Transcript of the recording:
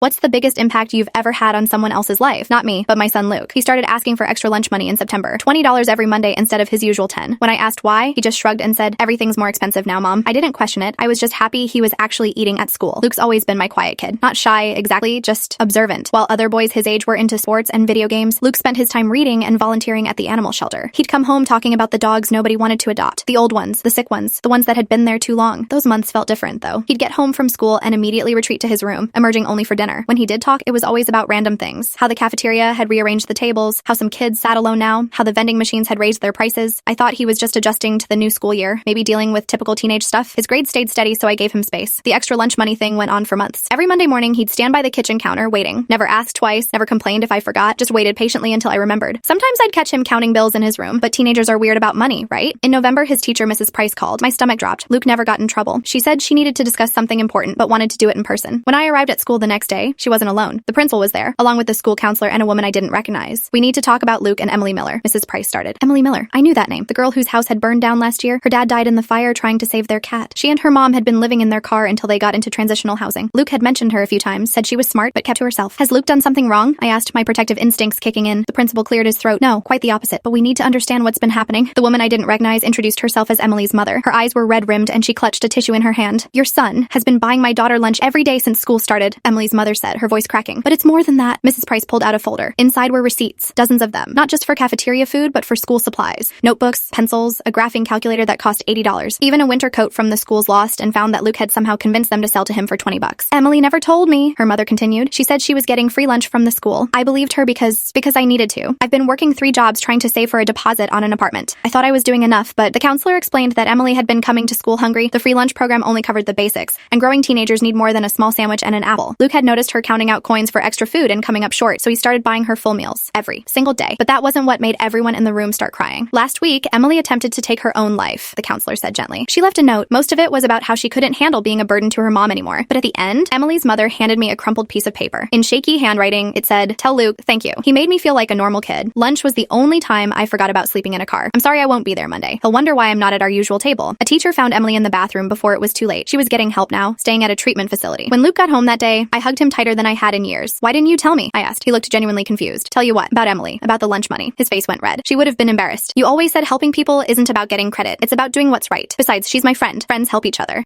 What's the biggest impact you've ever had on someone else's life? Not me, but my son Luke. He started asking for extra lunch money in September. $20 every Monday instead of his usual 10. When I asked why, he just shrugged and said, "Everything's more expensive now, Mom." I didn't question it. I was just happy he was actually eating at school. Luke's always been my quiet kid. Not shy, exactly, just observant. While other boys his age were into sports and video games, Luke spent his time reading and volunteering at the animal shelter. He'd come home talking about the dogs nobody wanted to adopt. The old ones, the sick ones, the ones that had been there too long. Those months felt different, though. He'd get home from school and immediately retreat to his room, emerging only for dinner. When he did talk, it was always about random things. How the cafeteria had rearranged the tables, how some kids sat alone now, how the vending machines had raised their prices. I thought he was just adjusting to the new school year, maybe dealing with typical teenage stuff. His grades stayed steady, so I gave him space. The extra lunch money thing went on for months. Every Monday morning, he'd stand by the kitchen counter, waiting. Never asked twice, never complained if I forgot, just waited patiently until I remembered. Sometimes I'd catch him counting bills in his room, but teenagers are weird about money, right? In November, his teacher, Mrs. Price, called. My stomach dropped. Luke never got in trouble. She said she needed to discuss something important, but wanted to do it in person. When I arrived at school the next day, she wasn't alone. The principal was there, along with the school counselor and a woman I didn't recognize. "We need to talk about Luke and Emily Miller," Mrs. Price started. Emily Miller. I knew that name. The girl whose house had burned down last year. Her dad died in the fire trying to save their cat. She and her mom had been living in their car until they got into transitional housing. Luke had mentioned her a few times, said she was smart, but kept to herself. "Has Luke done something wrong?" I asked, my protective instincts kicking in. The principal cleared his throat. "No, quite the opposite, but we need to understand what's been happening." The woman I didn't recognize introduced herself as Emily's mother. Her eyes were red-rimmed and she clutched a tissue in her hand. "Your son has been buying my daughter lunch every day since school started," Emily's mother said, her voice cracking. "But it's more than that." Mrs. Price pulled out a folder. Inside were receipts, dozens of them. Not just for cafeteria food, but for school supplies. Notebooks, pencils, a graphing calculator that cost $80. Even a winter coat from the school's lost, and found that Luke had somehow convinced them to sell to him for $20. "Emily never told me," her mother continued. "She said she was getting free lunch from the school. I believed her because I needed to. I've been working 3 jobs trying to save for a deposit on an apartment. I thought I was doing enough, but the counselor explained that Emily had been coming to school hungry. The free lunch program only covered the basics, and growing teenagers need more than a small sandwich and an apple. Luke had noticed her counting out coins for extra food and coming up short, so he started buying her full meals every single day. But that wasn't what made everyone in the room start crying. Last week, Emily attempted to take her own life," the counselor said gently. She left a note. Most of it was about how she couldn't handle being a burden to her mom anymore. But at the end, Emily's mother handed me a crumpled piece of paper. In shaky handwriting, it said, "Tell Luke, thank you. He made me feel like a normal kid. Lunch was the only time I forgot about sleeping in a car. I'm sorry I won't be there Monday. He'll wonder why I'm not at our usual table." A teacher found Emily in the bathroom before it was too late. She was getting help now, staying at a treatment facility. When Luke got home that day, I hugged him tighter than I had in years. "Why didn't you tell me?" I asked. He looked genuinely confused. "Tell you what? About Emily. About the lunch money." His face went red. "She would have been embarrassed. You always said helping people isn't about getting credit. It's about doing what's right. Besides, she's my friend. Friends help each other."